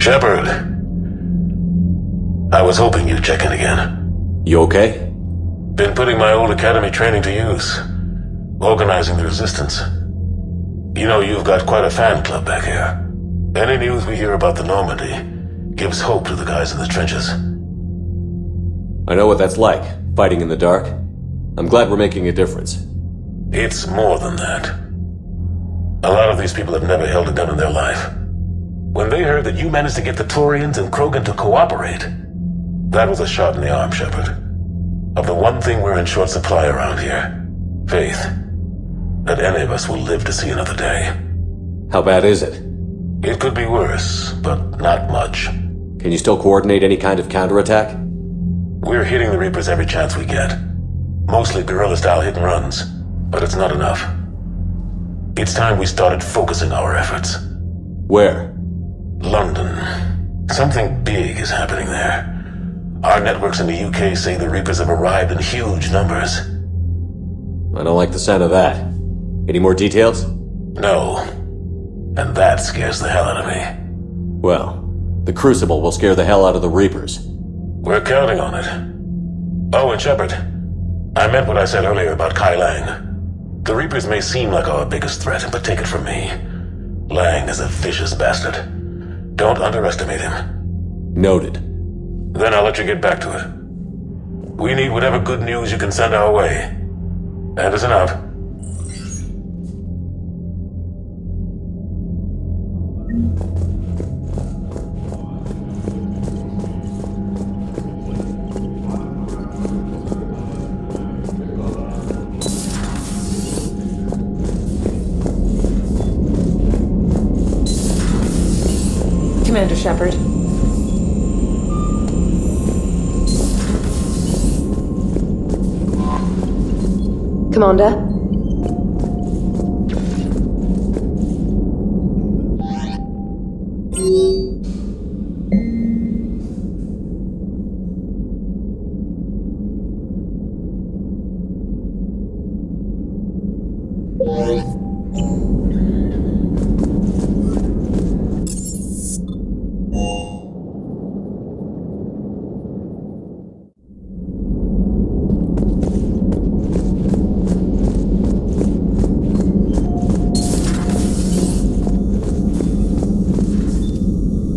Shepard. I was hoping you'd check in again. You okay? Been putting my old academy training to use. Organizing the resistance. You know, you've got quite a fan club back here. Any news we hear about the Normandy gives hope to the guys in the trenches. I know what that's like, fighting in the dark. I'm glad we're making a difference. It's more than that. A lot of these people have never held a gun in their life. When they heard that you managed to get the Turians and Krogan to cooperate, that was a shot in the arm, Shepard. Of the one thing we're in short supply around here, faith. That any of us will live to see another day. How bad is it? It could be worse, but not much. Can you still coordinate any kind of counterattack? We're hitting the Reapers every chance we get. Mostly guerrilla-style hit-and-runs, but it's not enough. It's time we started focusing our efforts. Where? London. Something big is happening there. Our networks in the UK say the Reapers have arrived in huge numbers. I don't like the sound of that. Any more details? No. And that scares the hell out of me. Well, the Crucible will scare the hell out of the Reapers. We're counting on it. Oh, and Shepard, I meant what I said earlier about Kai Lang. The Reapers may seem like our biggest threat, but take it from me. Lang is a vicious bastard. Don't underestimate him. Noted. Then I'll let you get back to it. We need whatever good news you can send our way. Anderson out. Commander Shepard. Commander?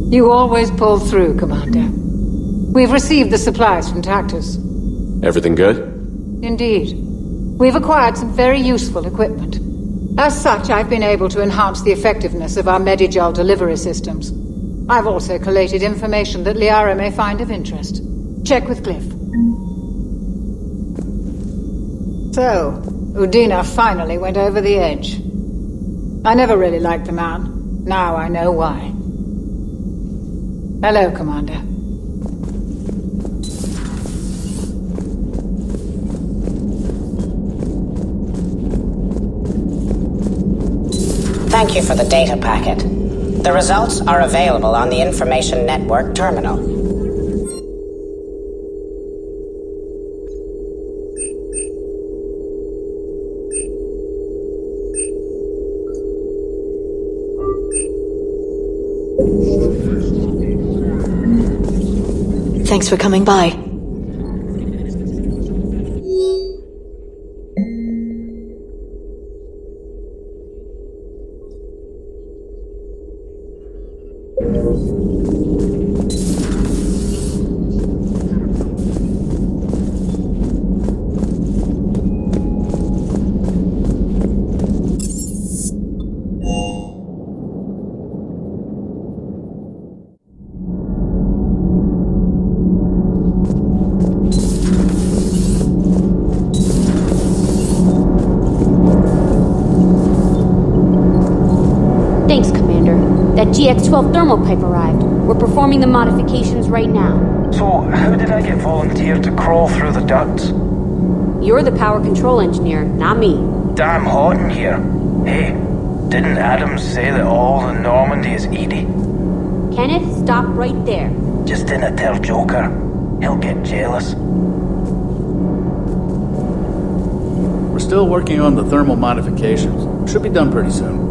You always pull through, Commander. We've received the supplies from Tactus. Everything good? Indeed. We've acquired some very useful equipment. As such, I've been able to enhance the effectiveness of our Medigel delivery systems. I've also collated information that Liara may find of interest. Check with Cliff. So, Udina finally went over the edge. I never really liked the man. Now I know why. Hello, Commander. Thank you for the data packet. The results are available on the Information Network terminal. Thanks for coming by. That GX-12 thermal pipe arrived. We're performing the modifications right now. So, how did I get volunteered to crawl through the ducts? You're the power control engineer, not me. Damn hot in here. Hey, didn't Adams say that all the Normandy is Edie? Kenneth, stop right there. Just dinna tell Joker. He'll get jealous. We're still working on the thermal modifications. Should be done pretty soon.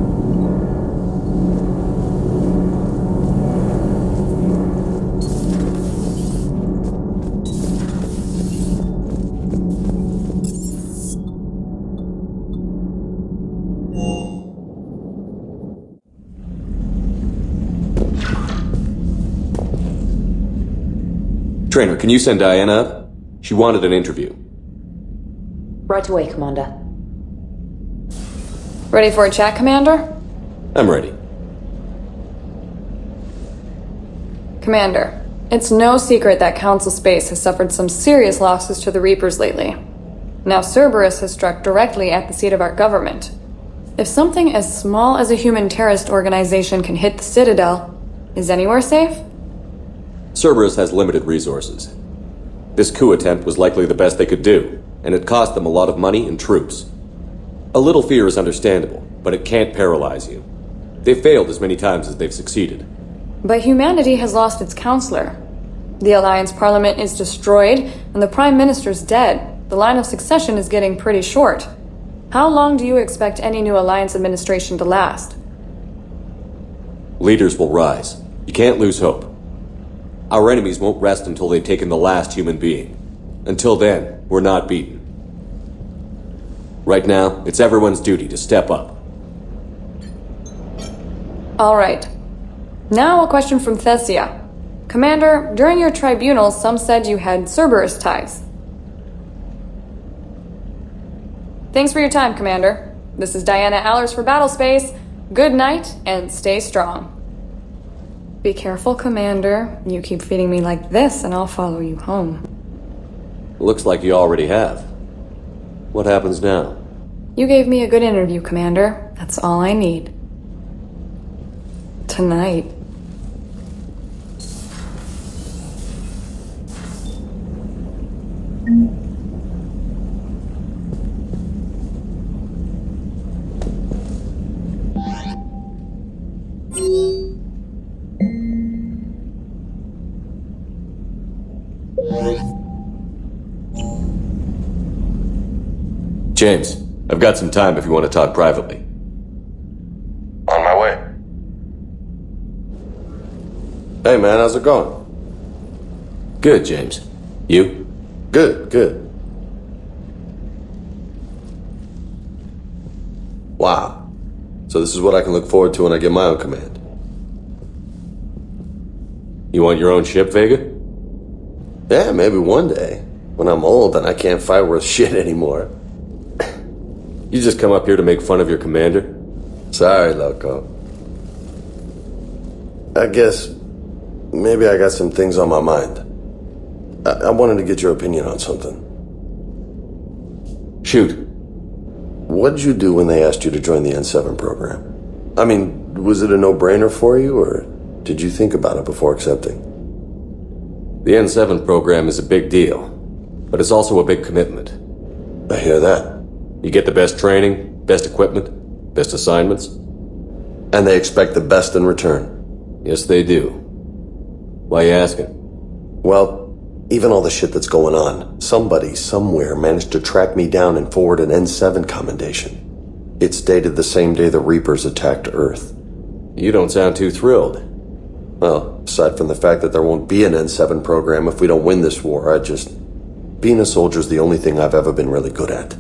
Traynor, can you send Diana up? She wanted an interview. Right away, Commander. Ready for a chat, Commander? I'm ready. Commander, it's no secret that Council Space has suffered some serious losses to the Reapers lately. Now Cerberus has struck directly at the seat of our government. If something as small as a human terrorist organization can hit the Citadel, is anywhere safe? Cerberus has limited resources. This coup attempt was likely the best they could do, and it cost them a lot of money and troops. A little fear is understandable, but it can't paralyze you. They've failed as many times as they've succeeded. But humanity has lost its counselor. The Alliance Parliament is destroyed, and the Prime Minister's dead. The line of succession is getting pretty short. How long do you expect any new Alliance administration to last? Leaders will rise. You can't lose hope. Our enemies won't rest until they've taken the last human being. Until then, we're not beaten. Right now, it's everyone's duty to step up. All right. Now a question from Thessia. Commander, during your tribunal, some said you had Cerberus ties. Thanks for your time, Commander. This is Diana Allers for Battlespace. Good night, and stay strong. Be careful, Commander. You keep feeding me like this, and I'll follow you home. Looks like you already have. What happens now? You gave me a good interview, Commander. That's all I need. Tonight. James, I've got some time if you want to talk privately. On my way. Hey man, how's it going? Good, James. You? Good. Wow. So this is what I can look forward to when I get my own command. You want your own ship, Vega? Yeah, maybe one day. When I'm old and I can't fight worth shit anymore. You just come up here to make fun of your commander? Sorry, Loco. I guess maybe I got some things on my mind. I wanted to get your opinion on something. Shoot. What did you do when they asked you to join the N7 program? I mean, was it a no-brainer for you, or did you think about it before accepting? The N7 program is a big deal, but it's also a big commitment. I hear that. You get the best training, best equipment, best assignments. And they expect the best in return. Yes, they do. Why you asking? Well, even all the shit that's going on, somebody somewhere managed to track me down and forward an N7 commendation. It's dated the same day the Reapers attacked Earth. You don't sound too thrilled. Well, aside from the fact that there won't be an N7 program if we don't win this war, being a soldier's the only thing I've ever been really good at.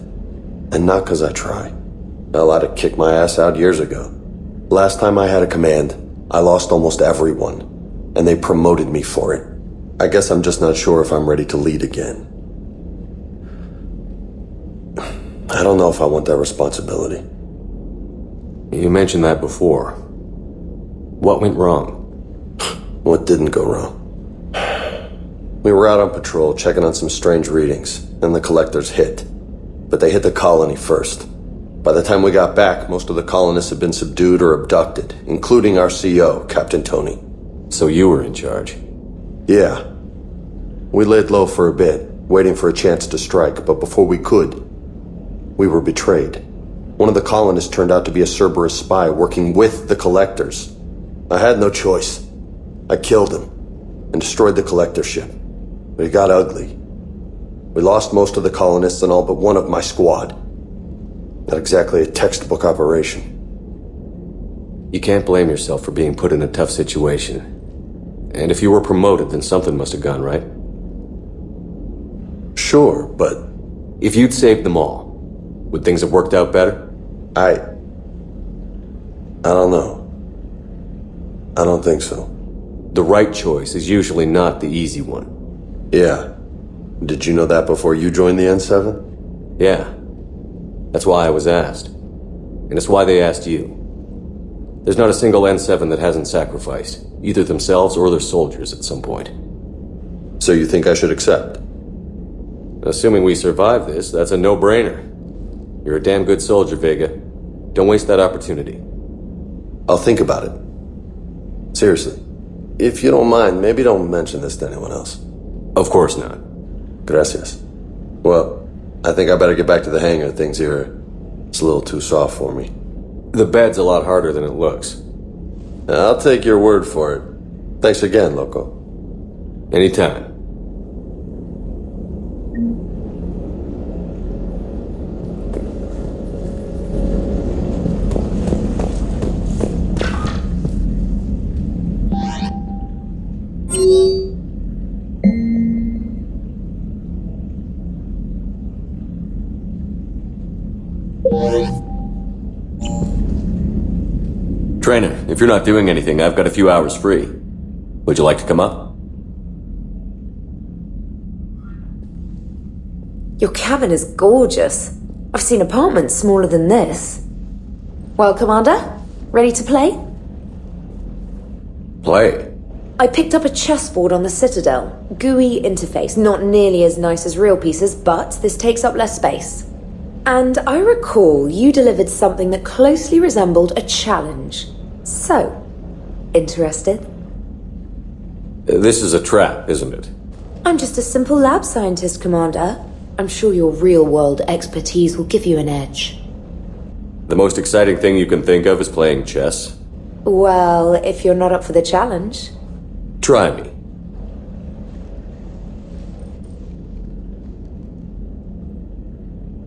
And not because I try. Hell, I'd have kicked my ass out years ago. Last time I had a command, I lost almost everyone, and they promoted me for it. I guess I'm just not sure if I'm ready to lead again. I don't know if I want that responsibility. You mentioned that before. What went wrong? What didn't go wrong? We were out on patrol, checking on some strange readings, and the collectors hit. But they hit the colony first. By the time we got back, most of the colonists had been subdued or abducted, including our CO, Captain Tony. So you were in charge? Yeah. We laid low for a bit, waiting for a chance to strike, but before we could, we were betrayed. One of the colonists turned out to be a Cerberus spy working with the collectors. I had no choice. I killed him and destroyed the collector ship. But it got ugly. We lost most of the colonists and all but one of my squad. Not exactly a textbook operation. You can't blame yourself for being put in a tough situation. And if you were promoted, then something must have gone right. Sure, but... If you'd saved them all, would things have worked out better? I don't know. I don't think so. The right choice is usually not the easy one. Yeah. Did you know that before you joined the N7? Yeah. That's why I was asked. And it's why they asked you. There's not a single N7 that hasn't sacrificed, either themselves or their soldiers at some point. So you think I should accept? Assuming we survive this, that's a no-brainer. You're a damn good soldier, Vega. Don't waste that opportunity. I'll think about it. Seriously. If you don't mind, maybe don't mention this to anyone else. Of course not. Gracias. Well, I think I better get back to the hangar. Things here, it's a little too soft for me. The bed's a lot harder than it looks. I'll take your word for it. Thanks again, Loco. Anytime. Traynor, if you're not doing anything, I've got a few hours free. Would you like to come up? Your cabin is gorgeous. I've seen apartments smaller than this. Well, Commander, ready to play? Play? I picked up a chessboard on the Citadel. GUI interface, not nearly as nice as real pieces, but this takes up less space. And I recall you delivered something that closely resembled a challenge. So, interested? This is a trap, isn't it? I'm just a simple lab scientist, Commander. I'm sure your real-world expertise will give you an edge. The most exciting thing you can think of is playing chess? Well, if you're not up for the challenge. Try me.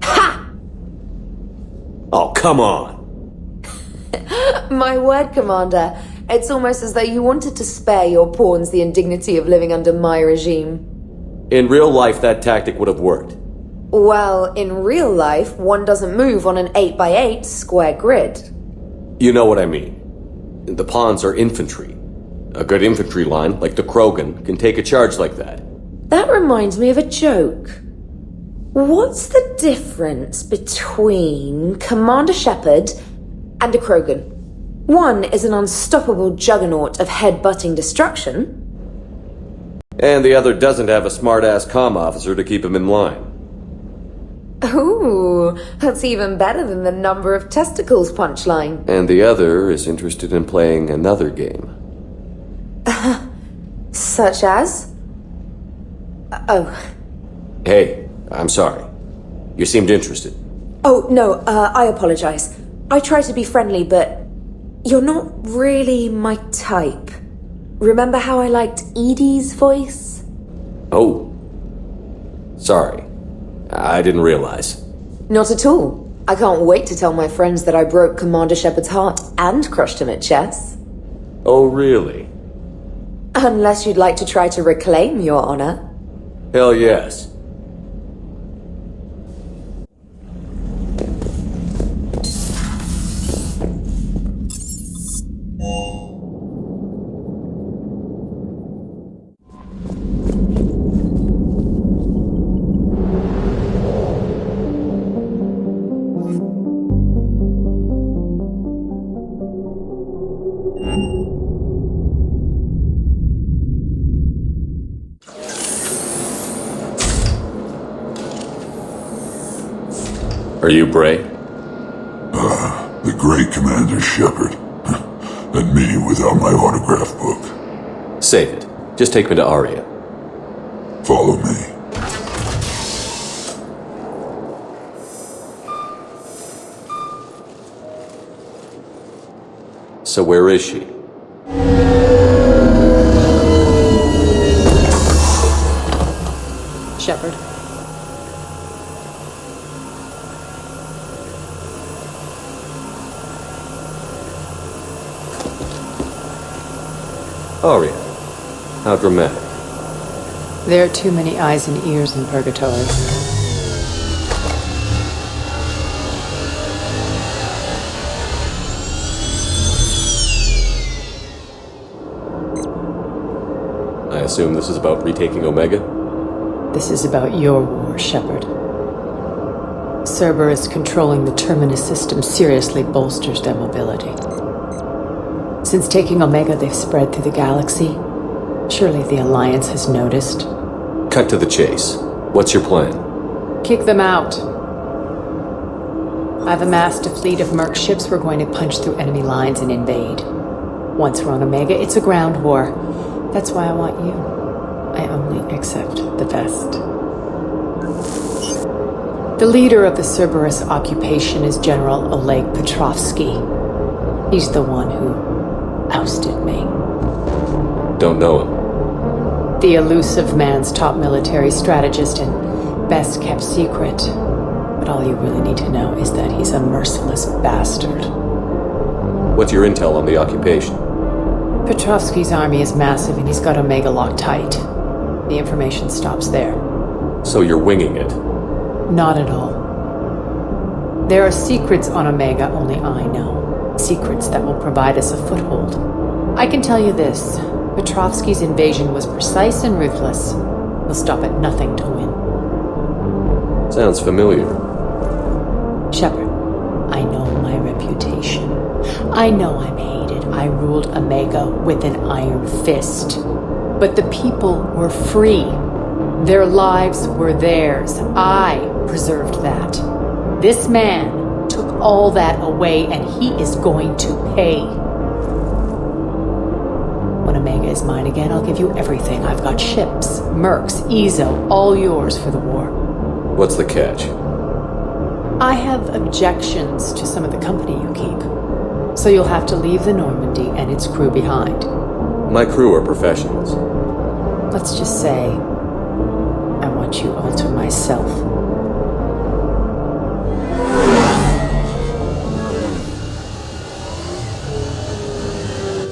Ha! Oh, come on! My word, Commander. It's almost as though you wanted to spare your pawns the indignity of living under my regime. In real life, that tactic would have worked. Well, in real life, one doesn't move on an 8x8 square grid. You know what I mean. The pawns are infantry. A good infantry line, like the Krogan, can take a charge like that. That reminds me of a joke. What's the difference between Commander Shepard and a Krogan? One is an unstoppable juggernaut of head-butting destruction. And the other doesn't have a smart-ass comm officer to keep him in line. Ooh, that's even better than the number of testicles punchline. And the other is interested in playing another game. Such as? Oh. Hey, I'm sorry. You seemed interested. Oh, no, I apologize. I try to be friendly, but you're not really my type. Remember how I liked Edie's voice? Oh. Sorry. I didn't realize. Not at all. I can't wait to tell my friends that I broke Commander Shepard's heart and crushed him at chess. Oh, really? Unless you'd like to try to reclaim your honor. Hell yes. Are you Bray? The great Commander Shepard. And me without my autograph book. Save it. Just take me to Aria. Follow me. So where is she? Shepard. Aria. How dramatic. There are too many eyes and ears in Purgatory. I assume this is about retaking Omega? This is about your war, Shepard. Cerberus controlling the Terminus system seriously bolsters their mobility. Since taking Omega, they've spread through the galaxy. Surely the Alliance has noticed. Cut to the chase. What's your plan? Kick them out. I've amassed a fleet of merc ships. We're going to punch through enemy lines and invade. Once we're on Omega, it's a ground war. That's why I want you. I only accept the best. The leader of the Cerberus occupation is General Oleg Petrovsky. He's the one who ousted me. Don't know him. The elusive man's top military strategist and best kept secret. But all you really need to know is that he's a merciless bastard. What's your intel on the occupation? Petrovsky's army is massive and he's got Omega locked tight. The information stops there. So you're winging it? Not at all. There are secrets on Omega only I know. Secrets that will provide us a foothold. I can tell you this. Petrovsky's invasion was precise and ruthless. He'll stop at nothing to win. Sounds familiar. Shepard, I know my reputation. I know I'm hated. I ruled Omega with an iron fist. But the people were free. Their lives were theirs. I preserved that. This man took all that away, and he is going to pay. When Omega is mine again, I'll give you everything. I've got ships, mercs, Ezo, all yours for the war. What's the catch? I have objections to some of the company you keep. So you'll have to leave the Normandy and its crew behind. My crew are professionals. Let's just say, I want you all to myself.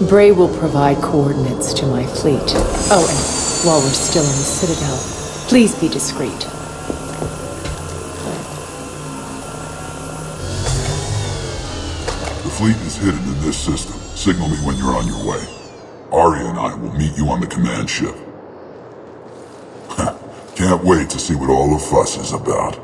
Bray will provide coordinates to my fleet. Oh, and while we're still in the Citadel, please be discreet. The fleet is hidden in this system. Signal me when you're on your way. Aria and I will meet you on the command ship. Can't wait to see what all the fuss is about.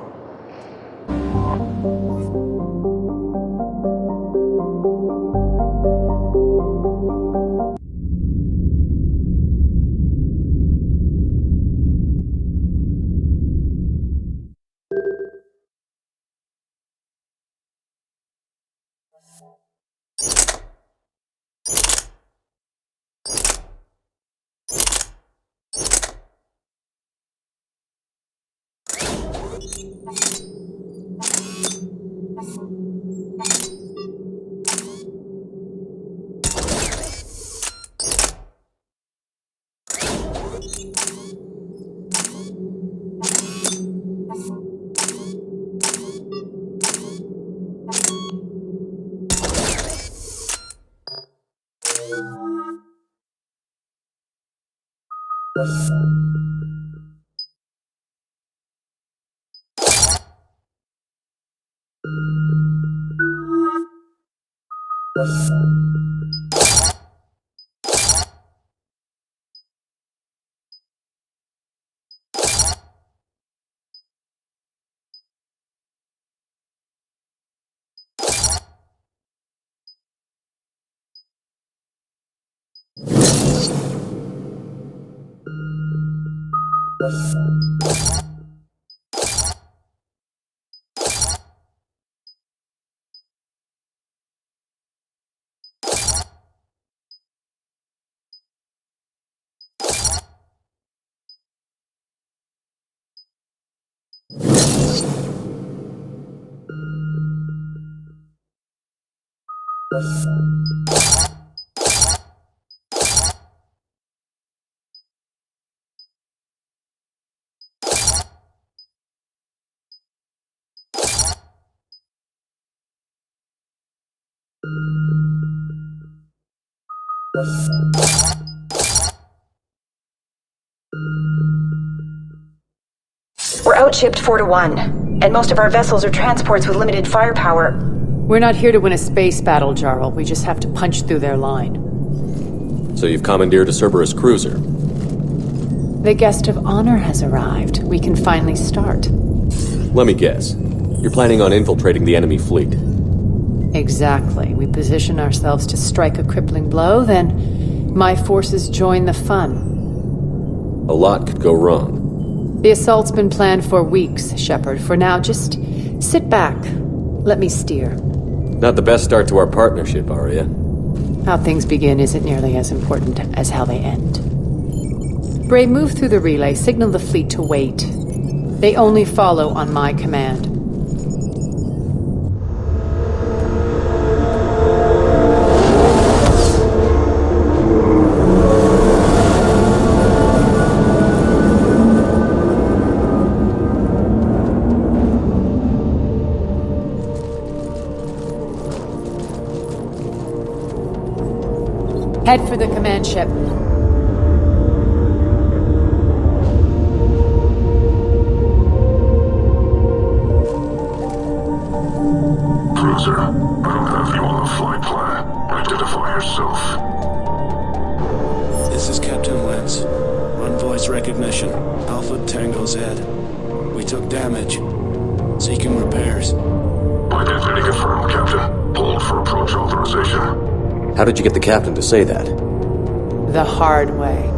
We're outshipped 4-1, and most of our vessels are transports with limited firepower. We're not here to win a space battle, Jarl. We just have to punch through their line. So you've commandeered a Cerberus cruiser? The guest of honor has arrived. We can finally start. Let me guess. You're planning on infiltrating the enemy fleet. Exactly. We position ourselves to strike a crippling blow, then my forces join the fun. A lot could go wrong. The assault's been planned for weeks, Shepard. For now, just sit back. Let me steer. Not the best start to our partnership, Aria. How things begin isn't nearly as important as how they end. Bray, move through the relay. Signal the fleet to wait. They only follow on my command. Head for the command ship. Cruiser, I don't have you on the flight plan. Identify yourself. This is Captain Lentz. Run voice recognition. Alpha Tango Z. We took damage. Seeking repairs. Identity confirmed, Captain. Hold for approach authorization. How did you get the captain to say that? The hard way.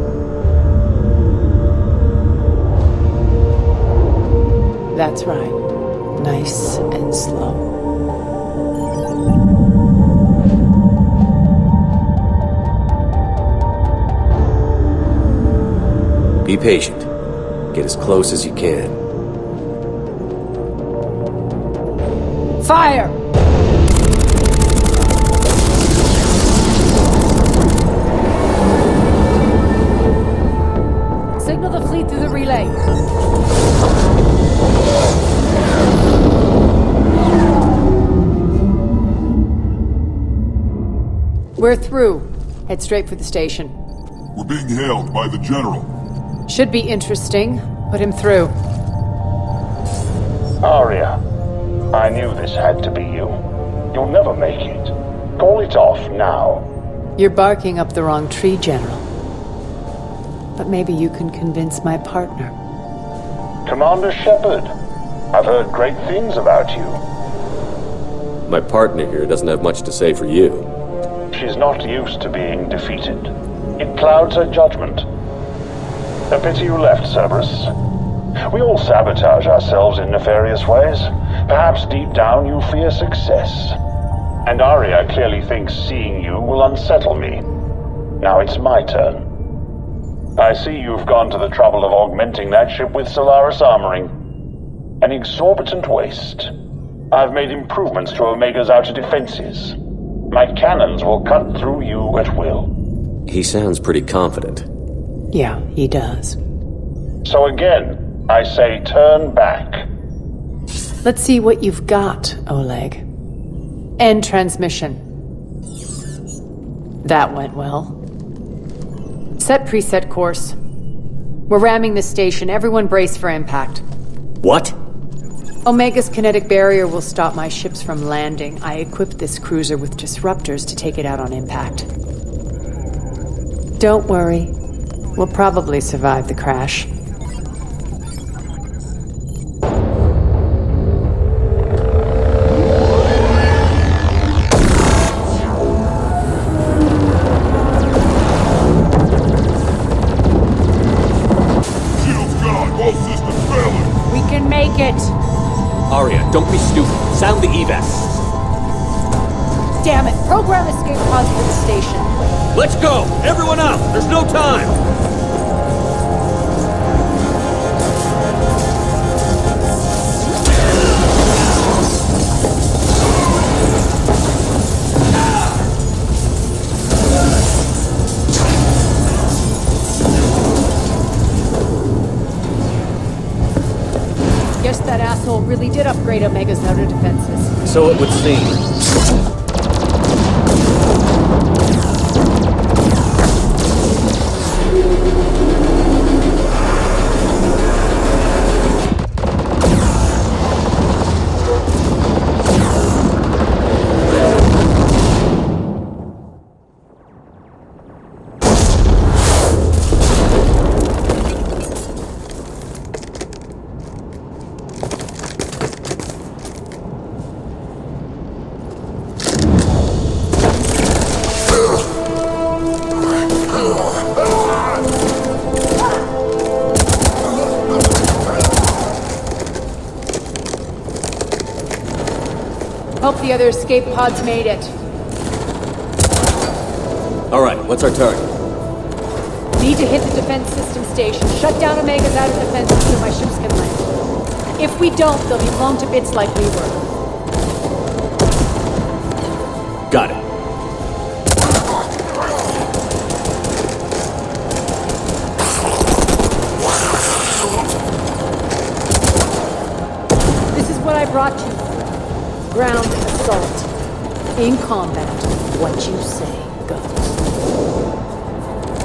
That's right. Nice and slow. Be patient. Get as close as you can. Fire! Signal the fleet through the relay. We're through. Head straight for the station. We're being hailed by the General. Should be interesting. Put him through. Aria, I knew this had to be you. You'll never make it. Call it off now. You're barking up the wrong tree, General. But maybe you can convince my partner. Commander Shepard, I've heard great things about you. My partner here doesn't have much to say for you. She's not used to being defeated. It clouds her judgment. A pity you left, Cerberus. We all sabotage ourselves in nefarious ways. Perhaps deep down you fear success. And Aria clearly thinks seeing you will unsettle me. Now it's my turn. I see you've gone to the trouble of augmenting that ship with Solaris armoring. An exorbitant waste. I've made improvements to Omega's outer defenses. My cannons will cut through you at will. He sounds pretty confident. Yeah, he does. So again, I say turn back. Let's see what you've got, Oleg. End transmission. That went well. Set preset course. We're ramming the station. Everyone brace for impact. What? Omega's kinetic barrier will stop my ships from landing. I equipped this cruiser with disruptors to take it out on impact. Don't worry. We'll probably survive the crash. Aria, don't be stupid. Sound the evac. Damn it! Program escape pods for the station. Let's go! Everyone out! There's no time! Guess that asshole really did upgrade Omega's outer defenses. So it would seem. Hope the other escape pods made it. Alright, what's our target? Need to hit the defense system station, shut down Omega's outer defenses so my ships can land. If we don't, they'll be blown to bits like we were. Got it. This is what I brought you for. Ground assault. In combat, what you say goes.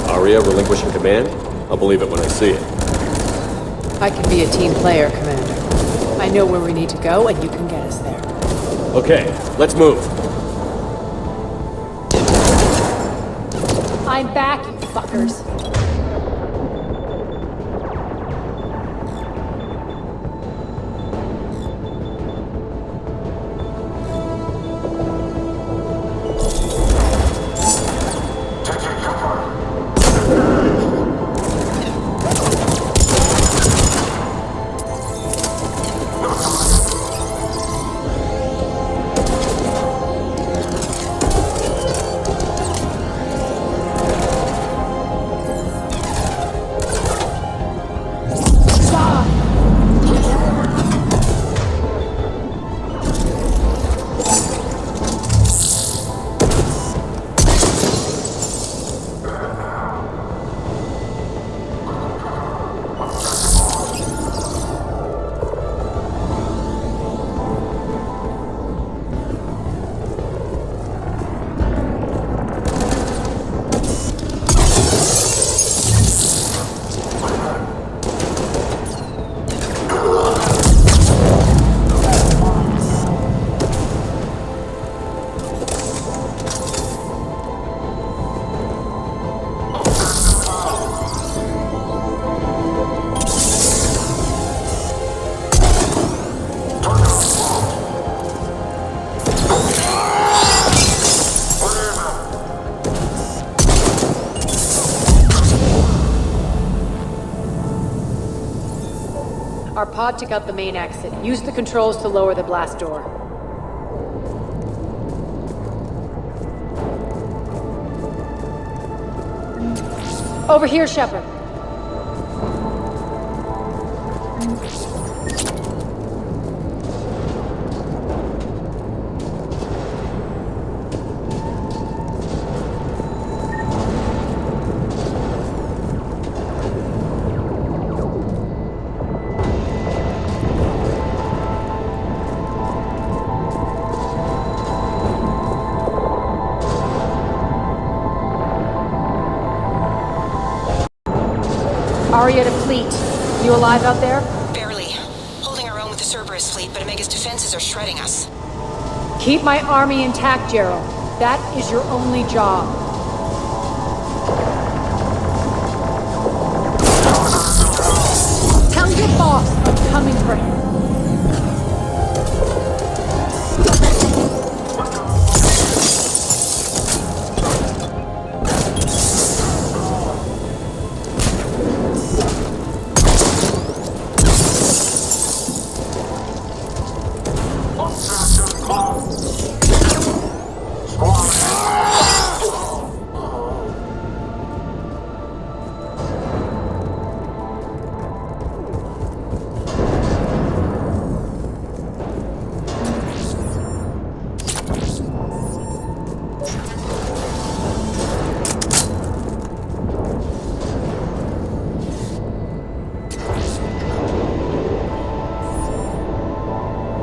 Aria relinquishing command? I'll believe it when I see it. I can be a team player, Commander. I know where we need to go, and you can get us there. Okay, let's move. I'm back, you fuckers. Our pod took out the main exit. Use the controls to lower the blast door. Over here, Shepard. Aria to fleet. You alive out there? Barely. Holding our own with the Cerberus fleet, but Omega's defenses are shredding us. Keep my army intact, Gerald. That is your only job. Tell your boss I'm coming for him.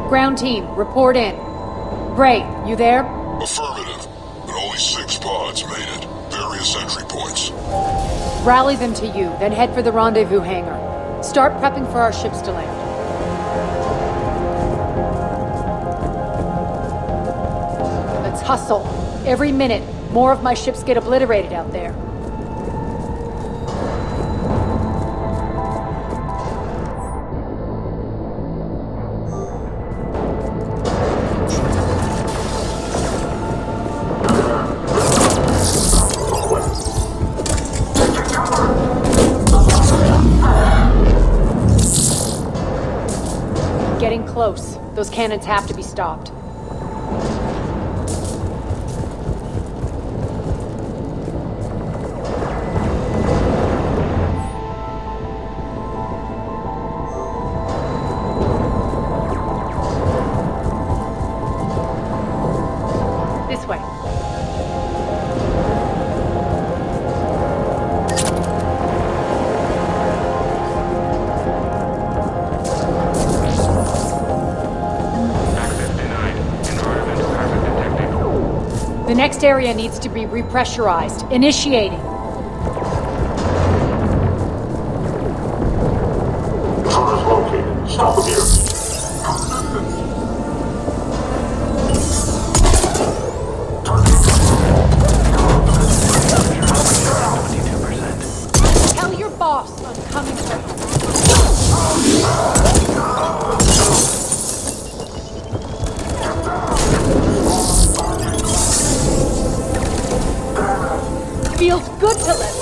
Ground team, report in. Bray, you there? Affirmative, but only 6 pods made it. Various entry points. Rally them to you, then head for the rendezvous hangar. Start prepping for our ships to land. Let's hustle. Every minute, more of my ships get obliterated out there. Getting close. Those cannons have to be stopped. next area needs to be repressurized. Initiating. Intruders located. Stop immediately. Tell your boss I'm coming for him. Feels good to live.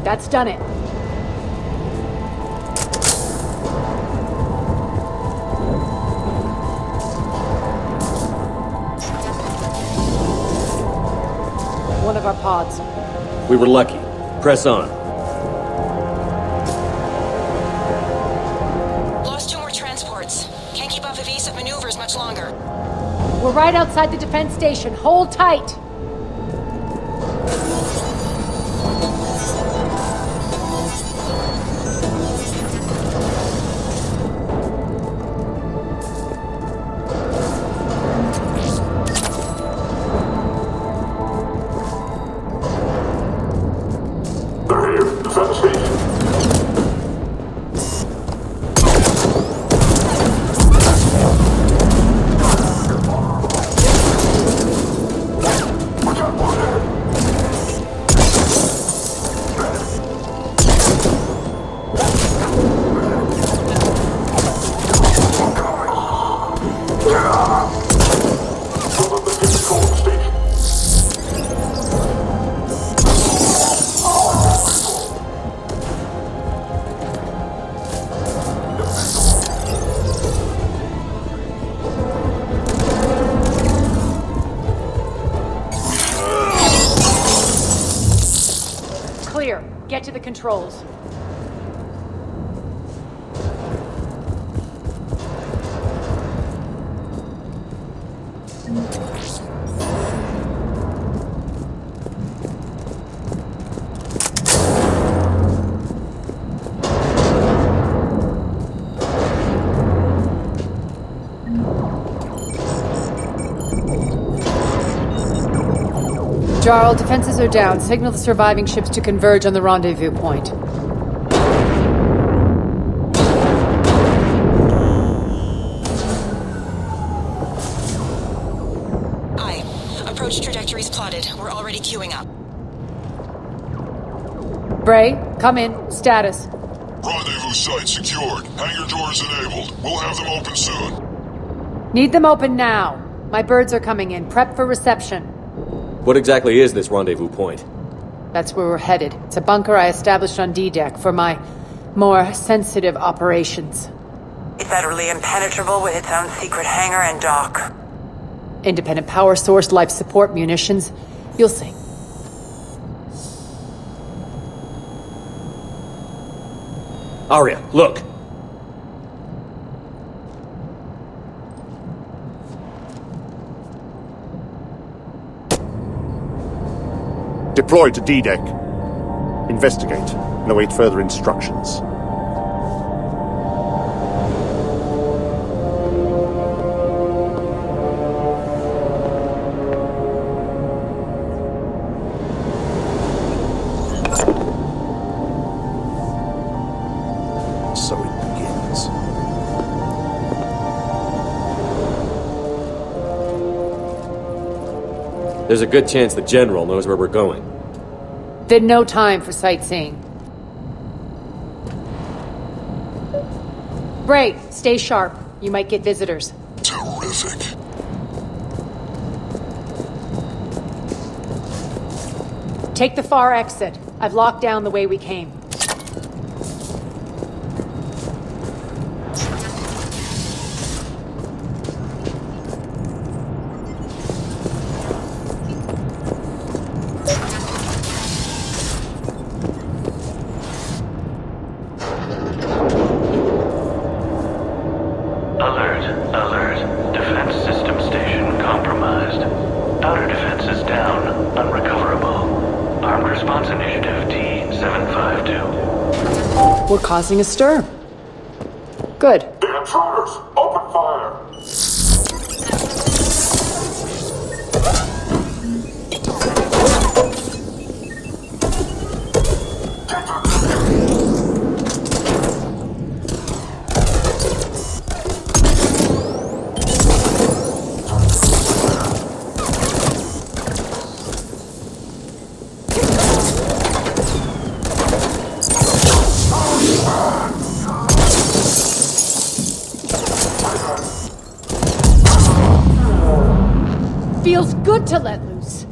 That's done it. One of our pods. We were lucky. Press on. Lost 2 more transports. Can't keep up evasive maneuvers much longer. We're right outside the defense station. Hold tight. Get to the controls. Jarl, defenses are down. Signal the surviving ships to converge on the rendezvous point. Aye. Approach trajectories plotted. We're already queuing up. Bray, come in. Status. Rendezvous site secured. Hangar doors enabled. We'll have them open soon. Need them open now. My birds are coming in. Prep for reception. What exactly is this rendezvous point? That's where we're headed. It's a bunker I established on D-Deck for my more sensitive operations. It's utterly impenetrable with its own secret hangar and dock. Independent power source, life support, munitions. You'll see. Aria, look! Deploy to D-Deck. Investigate and await further instructions. So it begins. There's a good chance the General knows where we're going. Then no time for sightseeing. Bray, stay sharp. You might get visitors. Terrific. Take the far exit. I've locked down the way we came. We're causing a stir. Good. The intruders! Open fire! Feels good to let loose.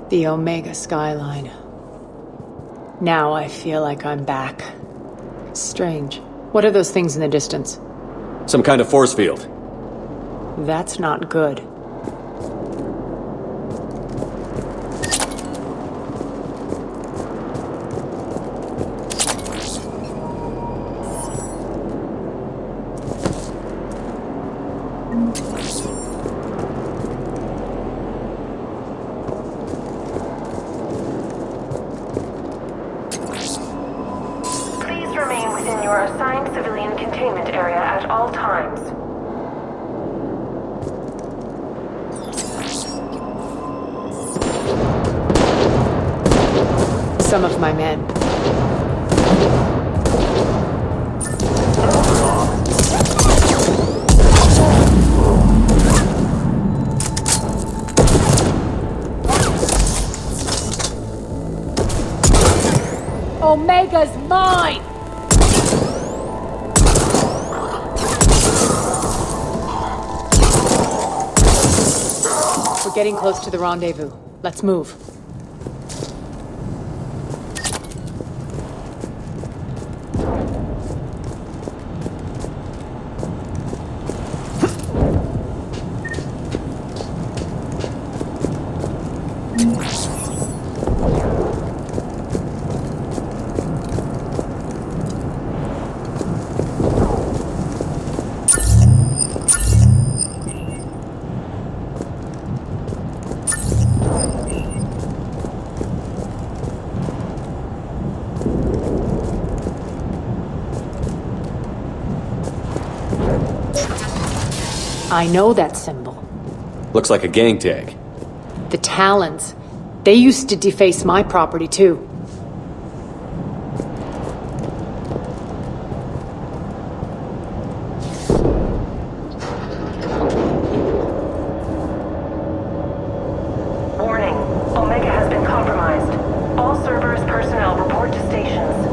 The Omega skyline. Now I feel like I'm back. Strange. What are those things in the distance? Some kind of force field. That's not good. Some of my men. Omega's mine! We're getting close to the rendezvous. Let's move. I know that symbol. Looks like a gang tag. The Talons. They used to deface my property, too. Warning. Omega has been compromised. All Cerberus personnel report to stations.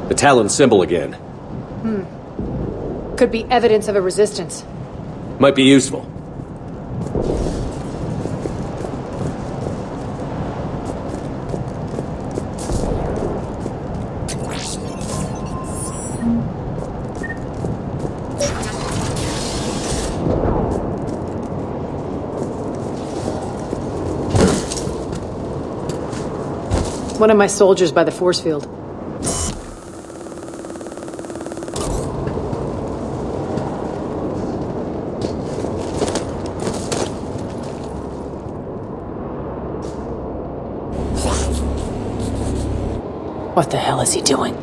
The Talon symbol again. Could be evidence of a resistance. Might be useful. One of my soldiers by the force field. What the hell is he doing?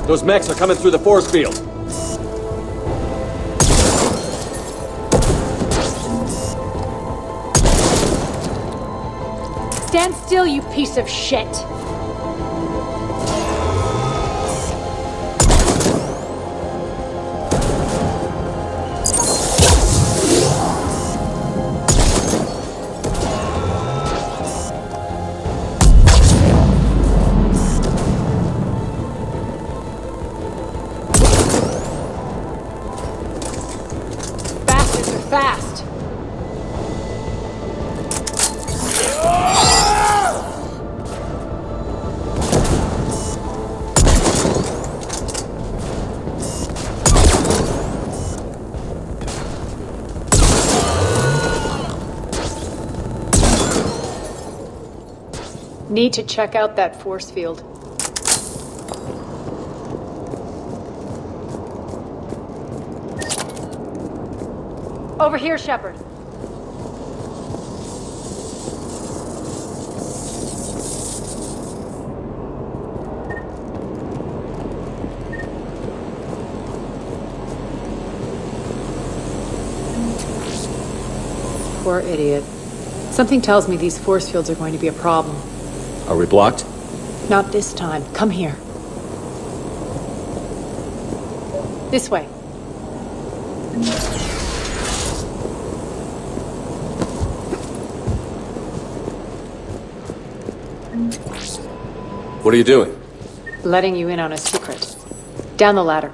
Those mechs are coming through the force field. Stand still, you piece of shit! Bastards are fast! Need to check out that force field. Over here, Shepard. Poor idiot. Something tells me these force fields are going to be a problem. Are we blocked? Not this time. Come here. This way. What are you doing? Letting you in on a secret. Down the ladder.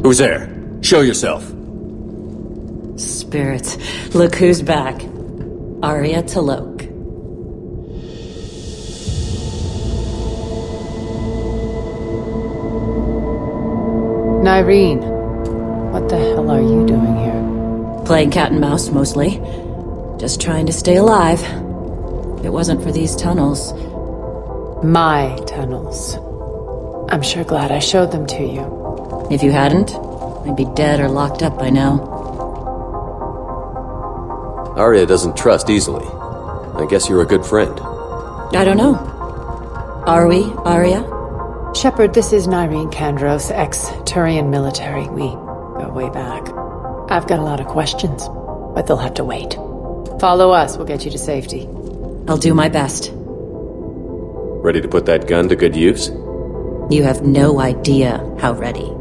Who's there? Show yourself. Spirits, look who's back. Aria T'Loak. Nyreen, what the hell are you doing here? Playing cat and mouse, mostly. Just trying to stay alive. If it wasn't for these tunnels. My tunnels. I'm sure glad I showed them to you. If you hadn't, I'd be dead or locked up by now. Aria doesn't trust easily. I guess you're a good friend. I don't know. Are we, Aria? Shepard, this is Nyreen Kandros, ex-Turian military. We go way back. I've got a lot of questions, but they'll have to wait. Follow us, we'll get you to safety. I'll do my best. Ready to put that gun to good use? You have no idea how ready.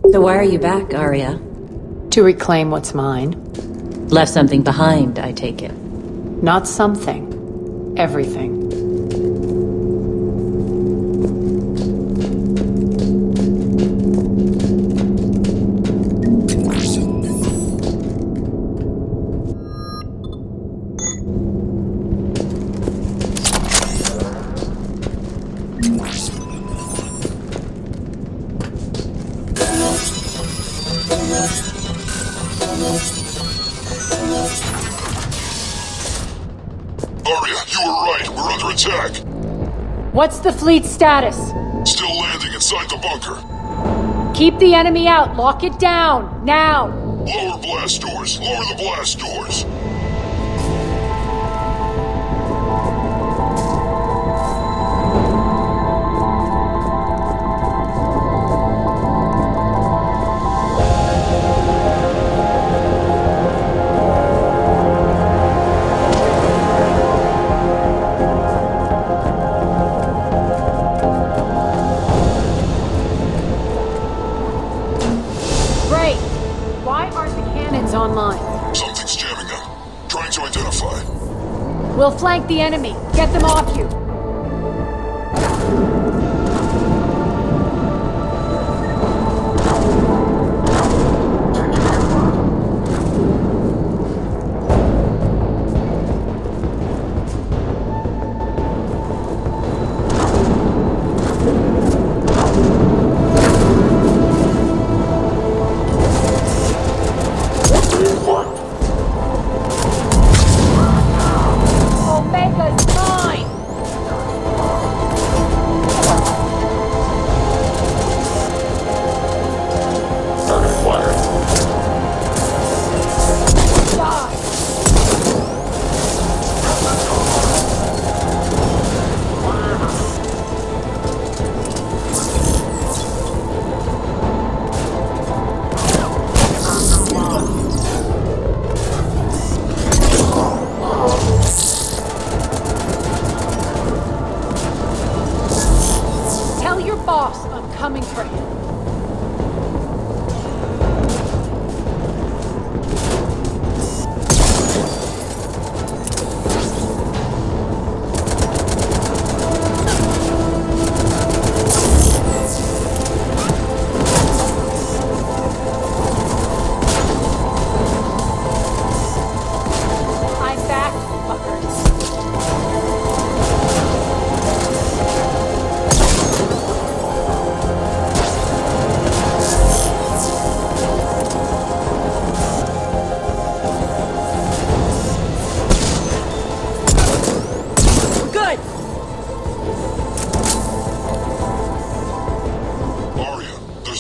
So why are you back, Aria? To reclaim what's mine. Left something behind, I take it. Not something. Everything. Aria, you were right. We're What's the fleet's status? Still landing inside the bunker. Keep the enemy out. Lock it down. Now. Lower blast doors. Lower the blast doors. Something's jamming them. Trying to identify. We'll flank the enemy. Get them off you.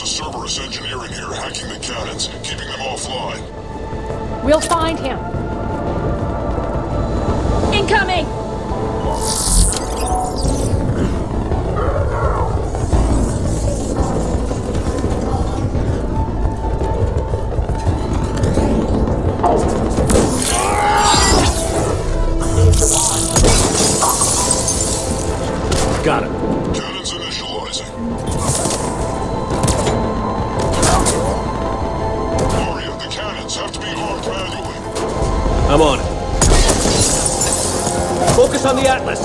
Cerberus engineering here, hacking the cannons, keeping them offline. We'll find him. Incoming! Got it. Cannons initializing. Aria, the cannons have to be armed manually. I'm on it. Focus on the Atlas.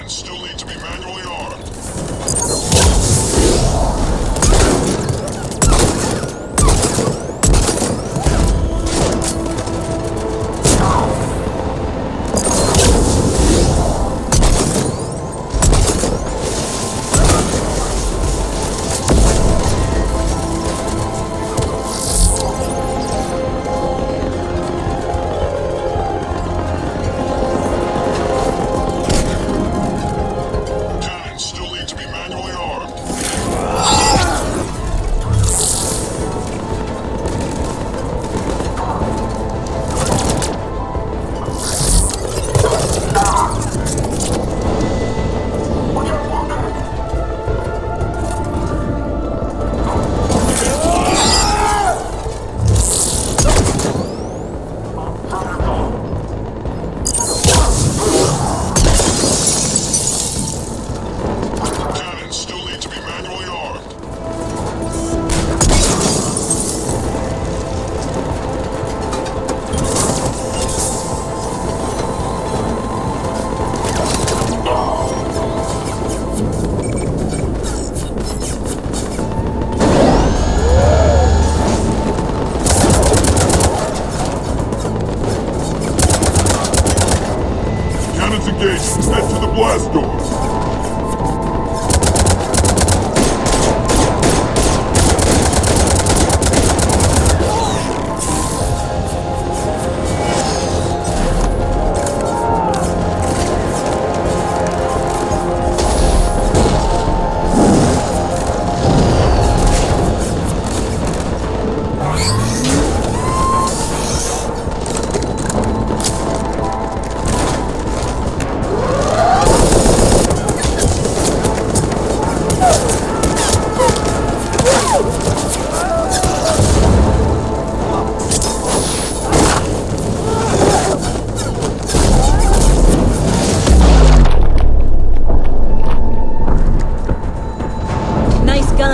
Still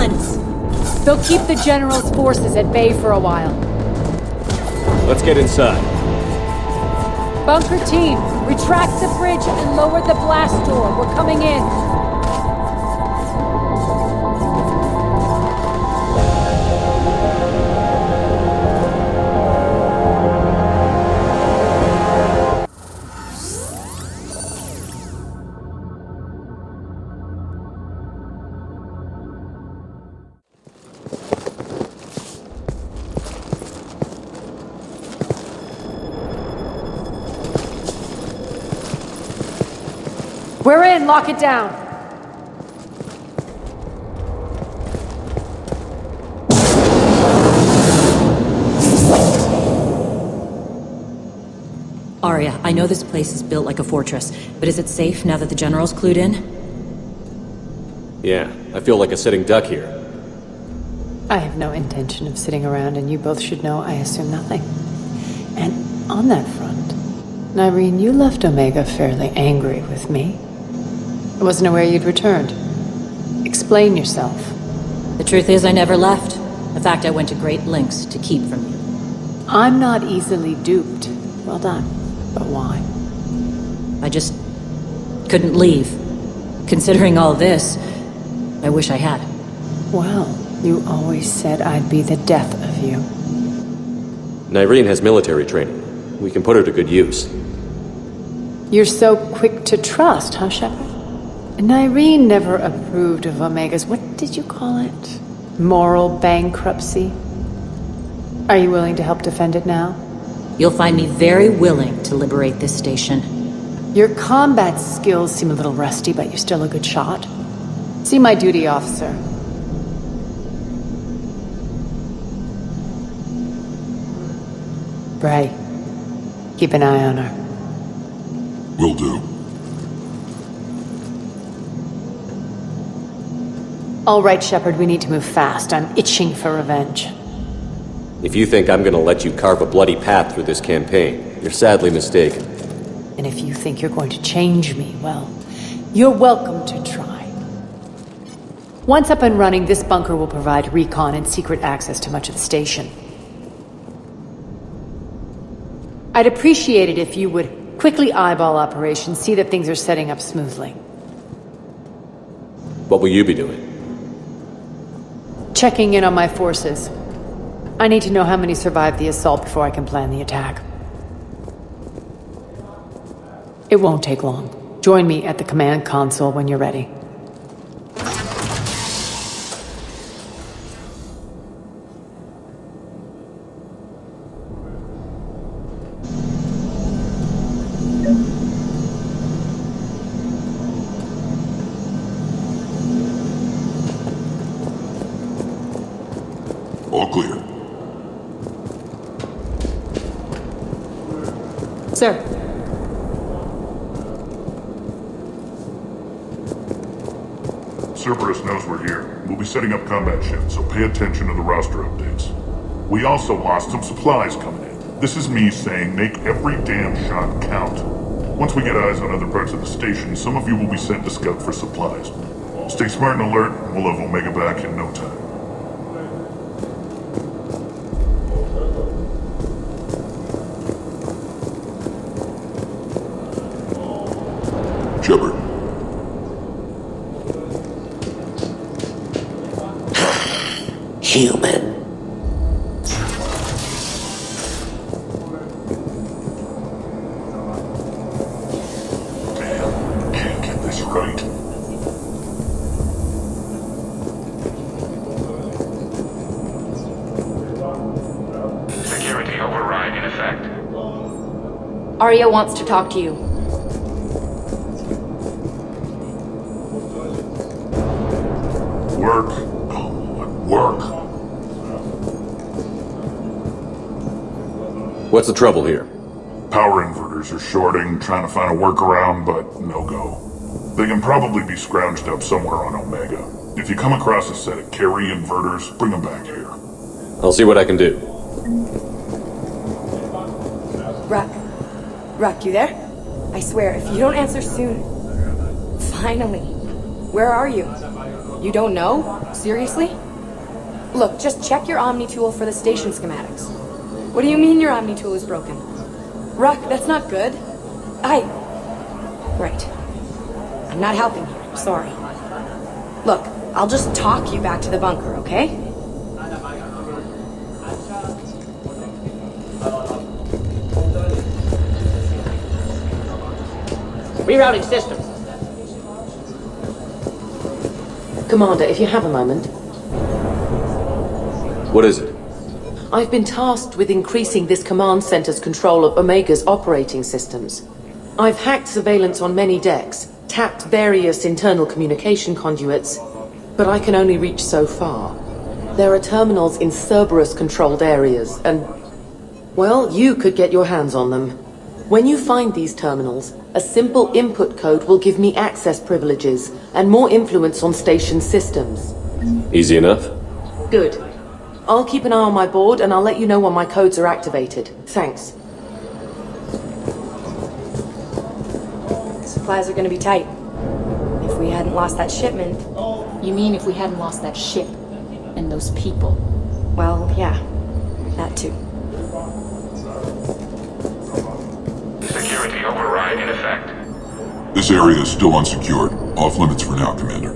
guns! They'll keep the General's forces at bay for a while. Let's get inside. Bunker team, retract the bridge and lower the blast door. We're coming in. We're in, lock it down. Aria, I know this place is built like a fortress, but is it safe now that the General's clued in? Yeah, I feel like a sitting duck here. I have no intention of sitting around, and you both should know I assume nothing. And on that front, Nyreen, you left Omega fairly angry with me. I wasn't aware you'd returned. Explain yourself. The truth is, I never left. In fact, I went to great lengths to keep from you. I'm not easily duped. Well done. But why? I just couldn't leave. Considering all this, I wish I had. Well, you always said I'd be the death of you. Nyreen has military training. We can put her to good use. You're so quick to trust, huh, Shepard? Nyreen never approved of Omega's, what did you call it? Moral bankruptcy? Are you willing to help defend it now? You'll find me very willing to liberate this station. Your combat skills seem a little rusty, but you're still a good shot. See my duty officer. Bray, keep an eye on her. Will do. All right, Shepard, we need to move fast. I'm itching for revenge. If you think I'm gonna let you carve a bloody path through this campaign, you're sadly mistaken. And if you think you're going to change me, well, you're welcome to try. Once up and running, this bunker will provide recon and secret access to much of the station. I'd appreciate it if you would quickly eyeball operations, see that things are setting up smoothly. What will you be doing? Checking in on my forces. I need to know how many survived the assault before I can plan the attack. It won't take long. Join me at the command console when you're ready. All clear. Sir. Cerberus knows we're here. We'll be setting up combat shifts, so pay attention to the roster updates. We also lost some supplies coming in. This is me saying make every damn shot count. Once we get eyes on other parts of the station, some of you will be sent to scout for supplies. Stay smart and alert, and we'll have Omega back in no time. Shepard. Human. Damn, can't get this right. Security override in effect. Aria wants to talk to you. Work. Oh, work. What's the trouble here? Power inverters are shorting, trying to find a workaround, but no go. They can probably be scrounged up somewhere on Omega. If you come across a set of carry inverters, bring them back here. I'll see what I can do. Rock, you there? I swear, if you don't answer soon... Finally. Where are you? You don't know? Seriously? Look, just check your Omni tool for the station schematics. What do you mean your Omni tool is broken? Ruck, that's not good. Right. I'm not helping you. I'm sorry. Look, I'll just talk you back to the bunker, okay? Rerouting systems. Commander, if you have a moment. What is it? I've been tasked with increasing this command center's control of Omega's operating systems. I've hacked surveillance on many decks, tapped various internal communication conduits, but I can only reach so far. There are terminals in Cerberus-controlled areas, and, well, you could get your hands on them. When you find these terminals, a simple input code will give me access privileges and more influence on station systems. Easy enough? Good. I'll keep an eye on my board, and I'll let you know when my codes are activated. Thanks. Supplies are gonna be tight. If we hadn't lost that shipment... You mean if we hadn't lost that ship and those people? Well, yeah. That too. Security override in effect. This area is still unsecured. Off limits for now, Commander.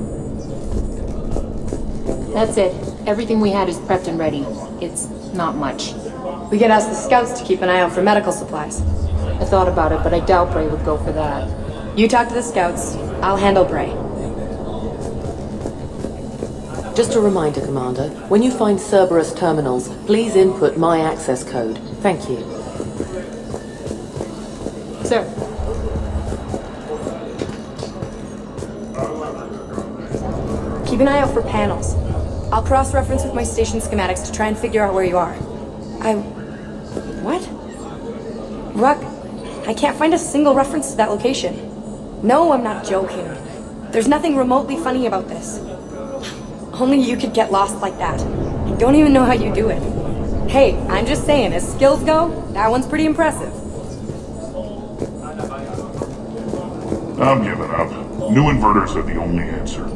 That's it. Everything we had is prepped and ready. It's not much. We could ask the scouts to keep an eye out for medical supplies. I thought about it, but I doubt Bray would go for that. You talk to the scouts. I'll handle Bray. Just a reminder, Commander. When you find Cerberus terminals, please input my access code. Thank you. Sir. Keep an eye out for panels. I'll cross-reference with my station schematics to try and figure out where you are. What? Ruck, I can't find a single reference to that location. No, I'm not joking. There's nothing remotely funny about this. Only you could get lost like that. I don't even know how you do it. Hey, I'm just saying, as skills go, that one's pretty impressive. I'm giving up. New inverters are the only answer.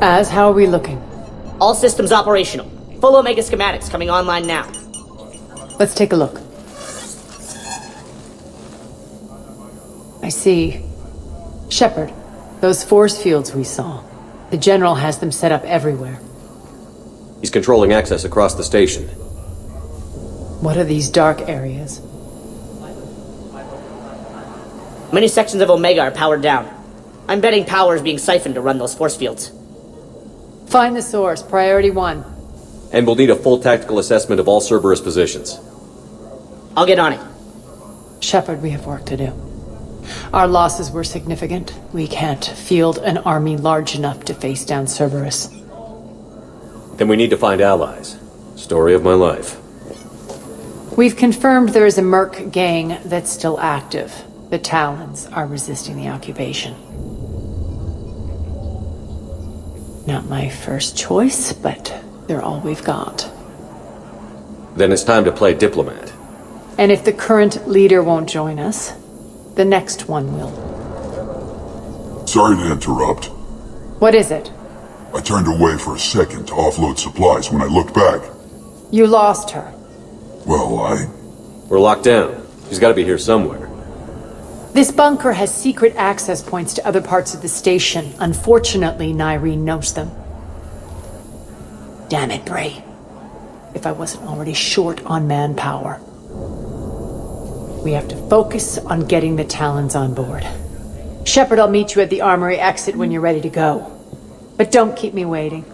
How are we looking? All systems operational. Full Omega schematics coming online now. Let's take a look. I see. Shepard, those force fields we saw. The General has them set up everywhere. He's controlling access across the station. What are these dark areas? Many sections of Omega are powered down. I'm betting power is being siphoned to run those force fields. Find the source, priority 1. And we'll need a full tactical assessment of all Cerberus positions. I'll get on it. Shepard, we have work to do. Our losses were significant. We can't field an army large enough to face down Cerberus. Then we need to find allies. Story of my life. We've confirmed there is a Merc gang that's still active. The Talons are resisting the occupation. Not my first choice, but they're all we've got. Then it's time to play diplomat. And if the current leader won't join us, the next one will. Sorry to interrupt. What is it? I turned away for a second to offload supplies. When I looked back... You lost her. Well, We're locked down. She's gotta be here somewhere. This bunker has secret access points to other parts of the station. Unfortunately, Nyreen knows them. Damn it, Bray. If I wasn't already short on manpower. We have to focus on getting the Talons on board. Shepard, I'll meet you at the armory exit when you're ready to go. But don't keep me waiting.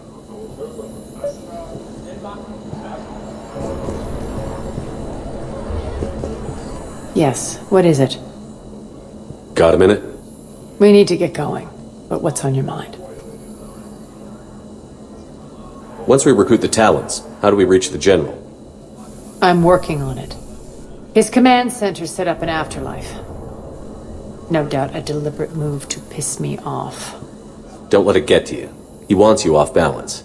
Yes, what is it? Got a minute? We need to get going. But what's on your mind? Once we recruit the Talons, how do we reach the General? I'm working on it. His command center set up an afterlife. No doubt a deliberate move to piss me off. Don't let it get to you. He wants you off balance.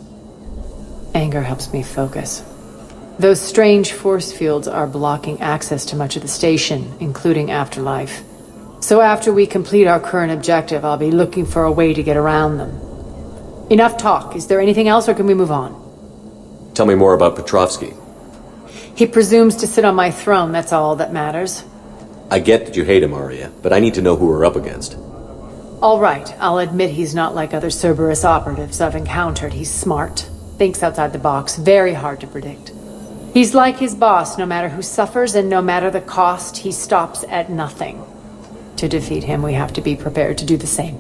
Anger helps me focus. Those strange force fields are blocking access to much of the station, including Afterlife. So after we complete our current objective, I'll be looking for a way to get around them. Enough talk. Is there anything else, or can we move on? Tell me more about Petrovsky. He presumes to sit on my throne, that's all that matters. I get that you hate him, Aria, but I need to know who we're up against. All right, I'll admit he's not like other Cerberus operatives I've encountered. He's smart, thinks outside the box, very hard to predict. He's like his boss, no matter who suffers and no matter the cost, he stops at nothing. To defeat him, we have to be prepared to do the same.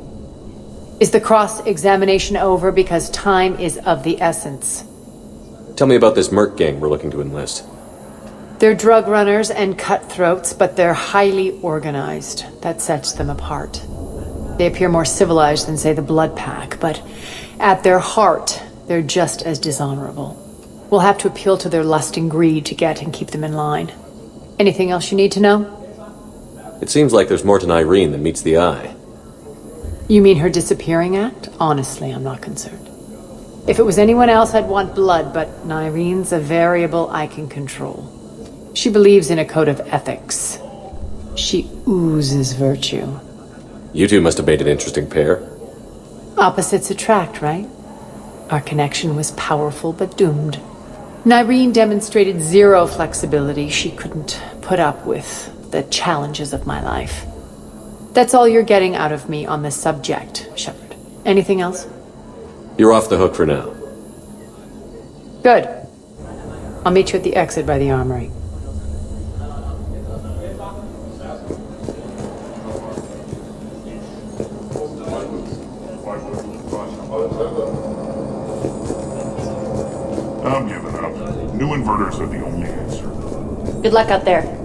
Is the cross-examination over? Because time is of the essence. Tell me about this merc gang we're looking to enlist. They're drug runners and cutthroats, but they're highly organized. That sets them apart. They appear more civilized than, say, the Blood Pack, but at their heart, they're just as dishonorable. We'll have to appeal to their lust and greed to get and keep them in line. Anything else you need to know? It seems like there's more to Irene than meets the eye. You mean her disappearing act? Honestly, I'm not concerned. If it was anyone else, I'd want blood, but Irene's a variable I can control. She believes in a code of ethics. She oozes virtue. You two must have made an interesting pair. Opposites attract, right? Our connection was powerful but doomed. Irene demonstrated zero flexibility. She couldn't put up with the challenges of my life. That's all you're getting out of me on this subject, Shepard. Anything else? You're off the hook for now. Good. I'll meet you at the exit by the armory. I'm giving up. New inverters are the only answer. Good luck out there.